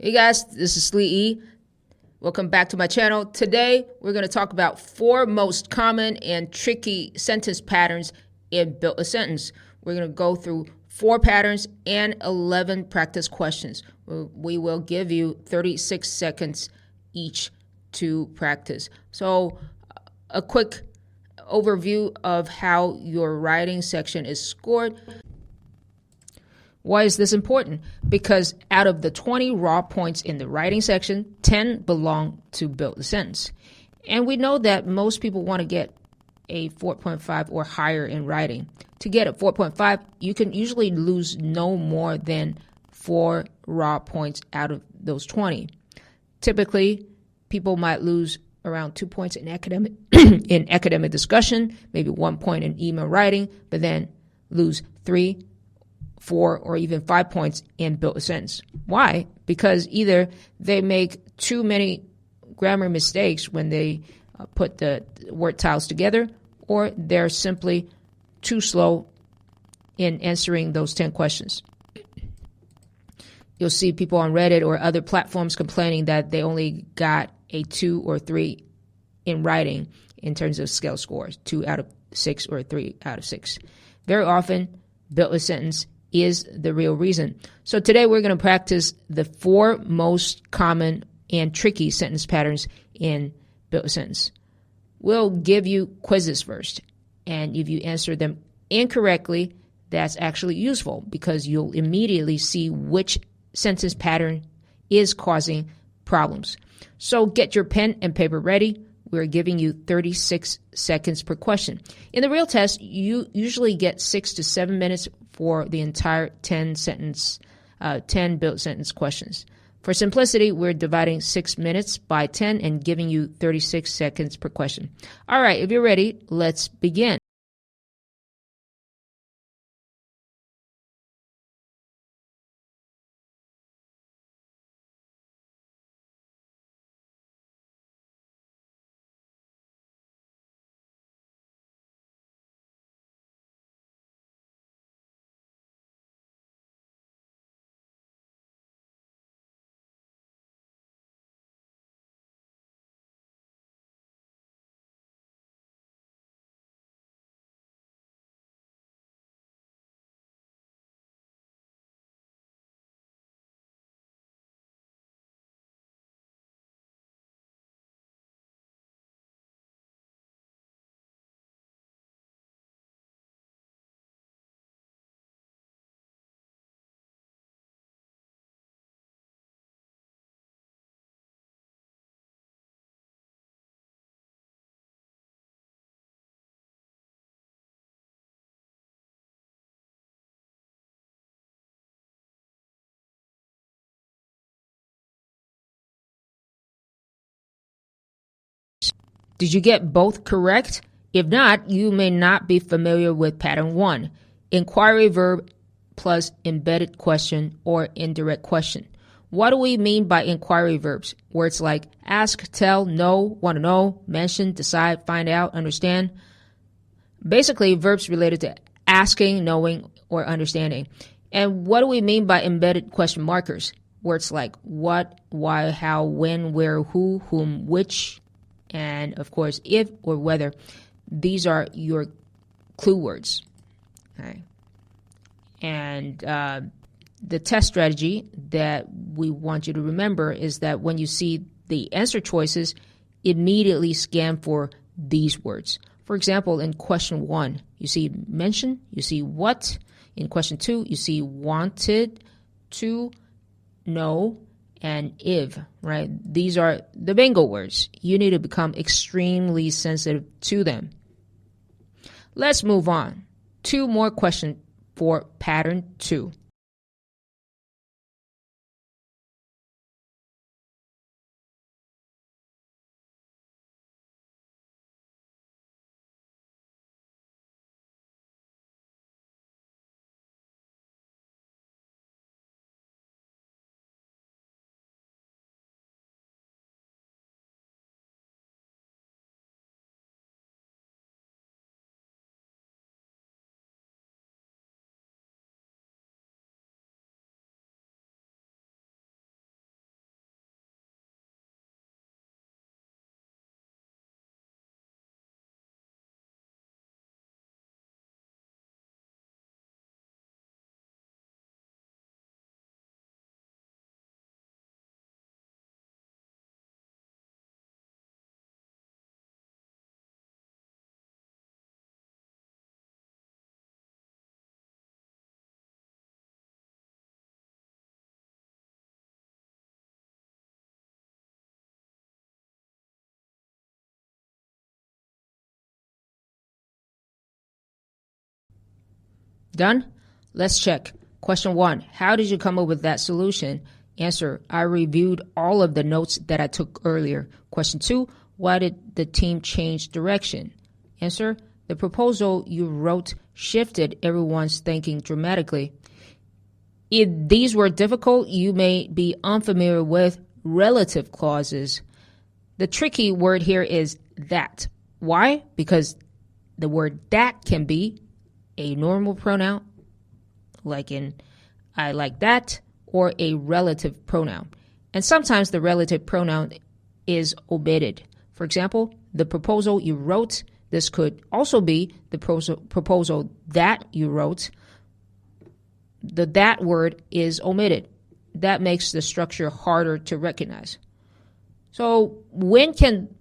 Hey guys, this is Slee E. Welcome back to my channel. Today we're going to talk about 4 most common and tricky sentence patterns in Build a Sentence. We're going to go through 4 patterns and 11 practice questions. We will give you 36 seconds each to practice. So a quick overview of how your writing section is scored. Why is this important? Because out of the 20 raw points in the writing section, 10 belong to build a sentence. And we know that most people want to get a 4.5 or higher in writing. To get a 4.5, you can usually lose no more than 4 raw points out of those 20. Typically, people might lose around 2 points in academic in academic discussion, maybe 1 point in email writing, but then lose 3, 4, or even 5 points in build a sentence. Why? Because either they make too many grammar mistakes when they put the word tiles together, or they're simply too slow in answering those 10 questions. You'll see people on Reddit or other platforms complaining that they only got a 2 or 3 in writing in terms of scale scores, 2 out of 6 or 3 out of 6. Very often, build a sentence is the real reason. So today we're going to practice the 4 most common and tricky sentence patterns in build a sentence. We'll give you quizzes first, and if you answer them incorrectly, that's actually useful because you'll immediately see which sentence pattern is causing problems. So get your pen and paper ready. We're giving you 36 seconds per question. In the real test, you usually get 6 to 7 minutes for the entire 10 build sentence questions. For simplicity, we're dividing 6 minutes by 10 and giving you 36 seconds per question. All right, if you're ready, let's begin. Did you get both correct? If not, you may not be familiar with pattern 1, inquiry verb plus embedded question or indirect question. What do we mean by inquiry verbs? Words like ask, tell, know, want to know, mention, decide, find out, understand. Basically, verbs related to asking, knowing, or understanding. And what do we mean by embedded question markers? Words like what, why, how, when, where, who, whom, which, and of course, if or whether. These are your clue words. Okay. And the test strategy that we want you to remember is that when you see the answer choices, immediately scan for these words. For example, in question 1, you see mention, you see what. In question 2, you see wanted to know, and if, right? These are the bingo words. You need to become extremely sensitive to them. Let's move on. 2 more questions for pattern 2. Done? Let's check. Question 1. How did you come up with that solution? Answer. I reviewed all of the notes that I took earlier. Question 2. Why did the team change direction? Answer. The proposal you wrote shifted everyone's thinking dramatically. If these were difficult, you may be unfamiliar with relative clauses. The tricky word here is that. Why? Because the word that can be a normal pronoun, like in I like that, or a relative pronoun. And sometimes the relative pronoun is omitted. For example, the proposal you wrote, this could also be the proposal that you wrote. The that word is omitted. That makes the structure harder to recognize. So when can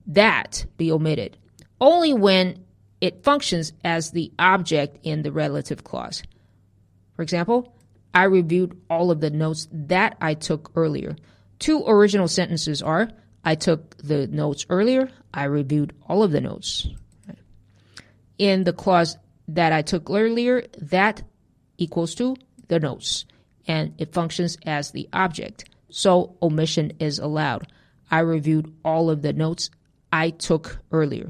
that be omitted? Only when it functions as the object in the relative clause. For example, I reviewed all of the notes that I took earlier. Two original sentences are, I took the notes earlier, I reviewed all of the notes. In the clause that I took earlier, that equals to the notes, and it functions as the object. So omission is allowed. I reviewed all of the notes I took earlier.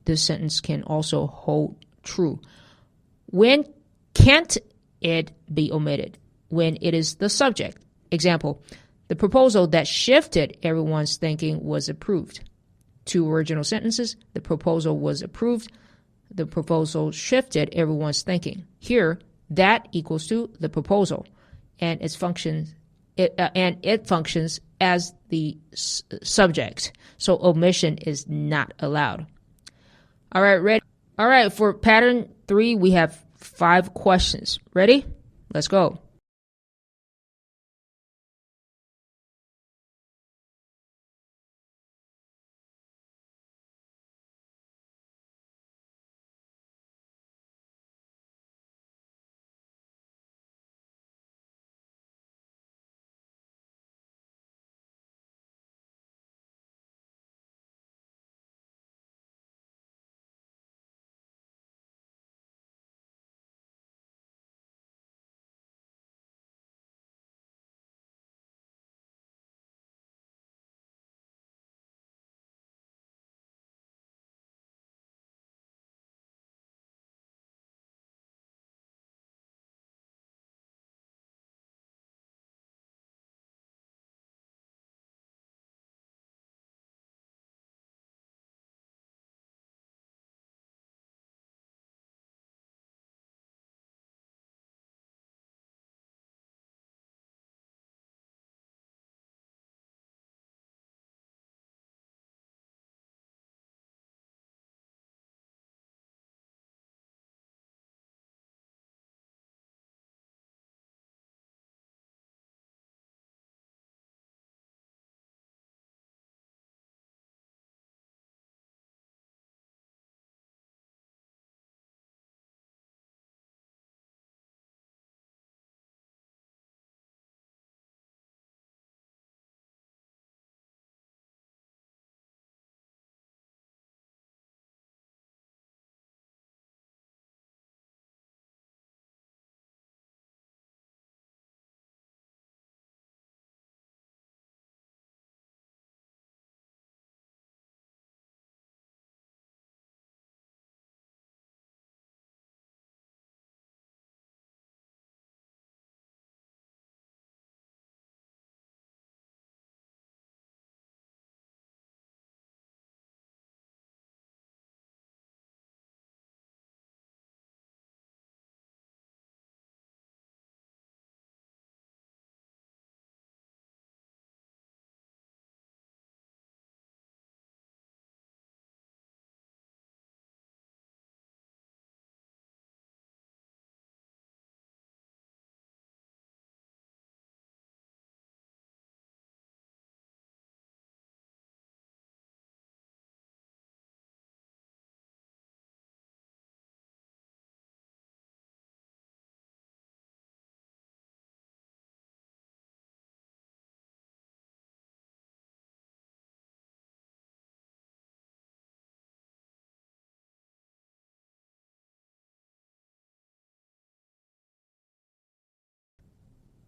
This sentence can also hold true. When can't it be omitted? When it is the subject. Example, the proposal that shifted everyone's thinking was approved. Two original sentences, the proposal was approved. The proposal shifted everyone's thinking. Here, that equals to the proposal, and it functions as the subject. So omission is not allowed. All right, ready? All right, for pattern 3, we have 5 questions. Ready? Let's go.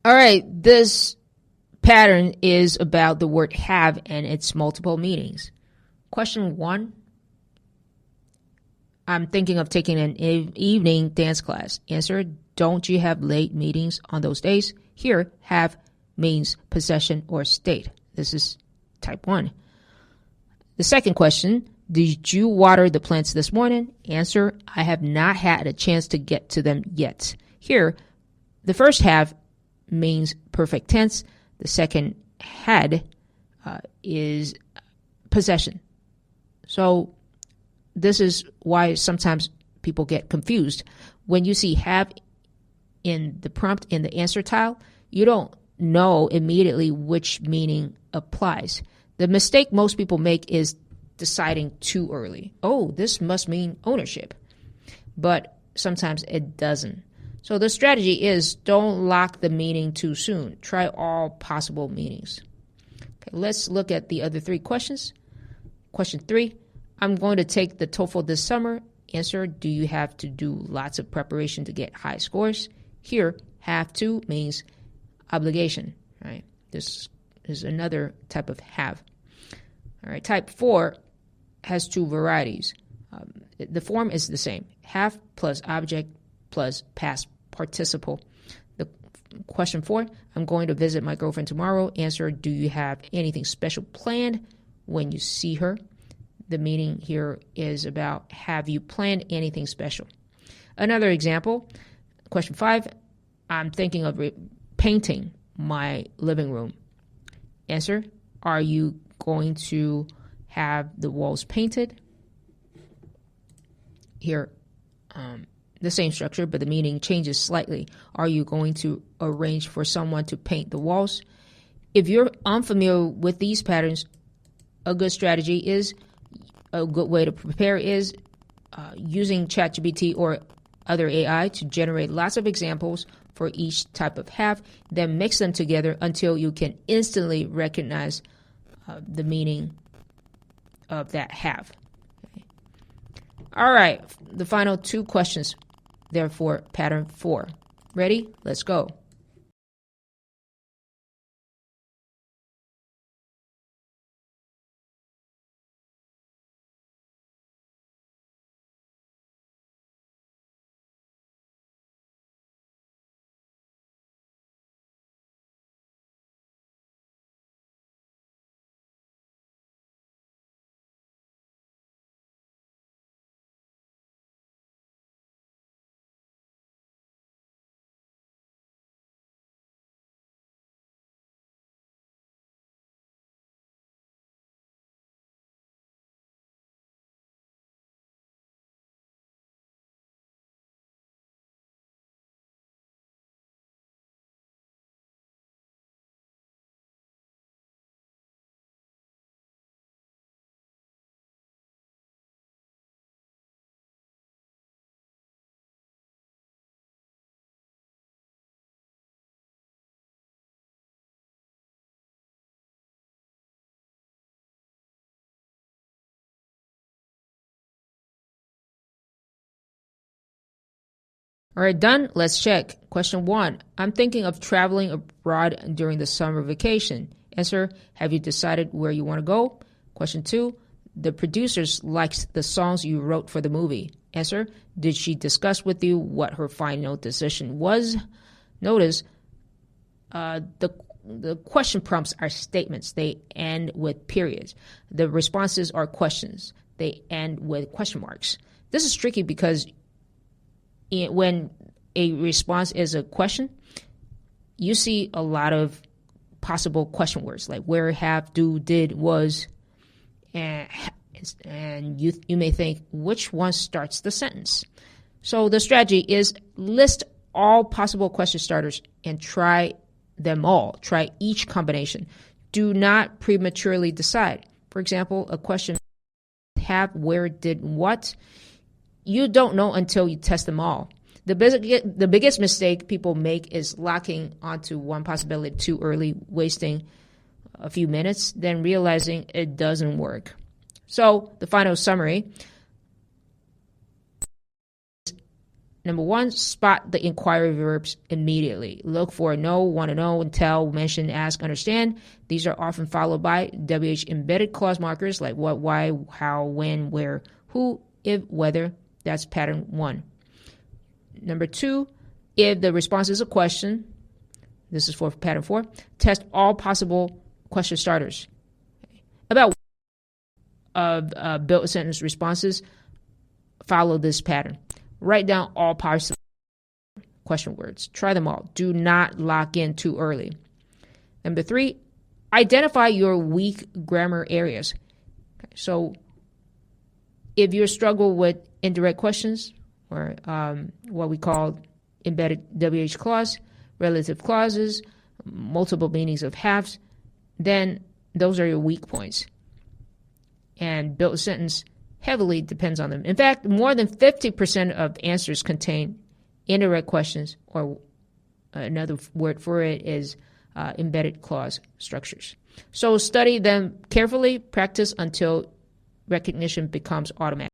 All right, this pattern is about the word have and its multiple meanings. Question 1. I'm thinking of taking an evening dance class. Answer, don't you have late meetings on those days? Here, have means possession or state. This is type 1. The second question, did you water the plants this morning? Answer, I have not had a chance to get to them yet. Here, the first have means perfect tense. The second had is possession. So this is why sometimes people get confused. When you see have in the prompt in the answer tile, you don't know immediately which meaning applies. The mistake most people make is deciding too early. Oh, this must mean ownership. But sometimes it doesn't. So the strategy is don't lock the meaning too soon. Try all possible meanings. Okay, let's look at the other 3 questions. Question 3, I'm going to take the TOEFL this summer. Answer, do you have to do lots of preparation to get high scores? Here, have to means obligation, right? This is another type of have. All right, type 4 has 2 varieties. The form is the same. Have plus object plus past participle. The question 4, I'm going to visit my girlfriend tomorrow. Answer, do you have anything special planned when you see her? The meaning here is about, have you planned anything special? Another example, question 5, I'm thinking of painting my living room. Answer, are you going to have the walls painted? Here, the same structure, but the meaning changes slightly. Are you going to arrange for someone to paint the walls? If you're unfamiliar with these patterns, a good strategy is, a good way to prepare is using ChatGPT or other AI to generate lots of examples for each type of have, then mix them together until you can instantly recognize the meaning of that have. Okay. All right, the final 2 questions, therefore, pattern 4. Ready? Let's go. All right, done. Let's check. Question 1. I'm thinking of traveling abroad during the summer vacation. Answer, have you decided where you want to go? Question 2. The producers liked the songs you wrote for the movie. Answer, did she discuss with you what her final decision was? Notice the question prompts are statements. They end with periods. The responses are questions. They end with question marks. This is tricky because when a response is a question, you see a lot of possible question words like where, have, do, did, was, and you may think which one starts the sentence. So the strategy is list all possible question starters and try them all. Try each combination. Do not prematurely decide. For example, a question, have, where, did, what. You don't know until you test them all. The biggest mistake people make is locking onto one possibility too early, wasting a few minutes, then realizing it doesn't work. So the final summary, Number one, spot the inquiry verbs immediately. Look for know, want to know, and tell, mention, ask, understand. These are often followed by WH embedded clause markers like what, why, how, when, where, who, if, whether. That's pattern 1. Number 2, if the response is a question, this is for pattern 4, test all possible question starters. About built sentence responses, follow this pattern. Write down all possible question words. Try them all. Do not lock in too early. Number 3, identify your weak grammar areas. Okay, so if you struggle with indirect questions, or what we call embedded WH clause, relative clauses, multiple meanings of haves, then those are your weak points. And built sentence heavily depends on them. In fact, more than 50% of answers contain indirect questions, or another word for it is embedded clause structures. So study them carefully, practice until recognition becomes automatic.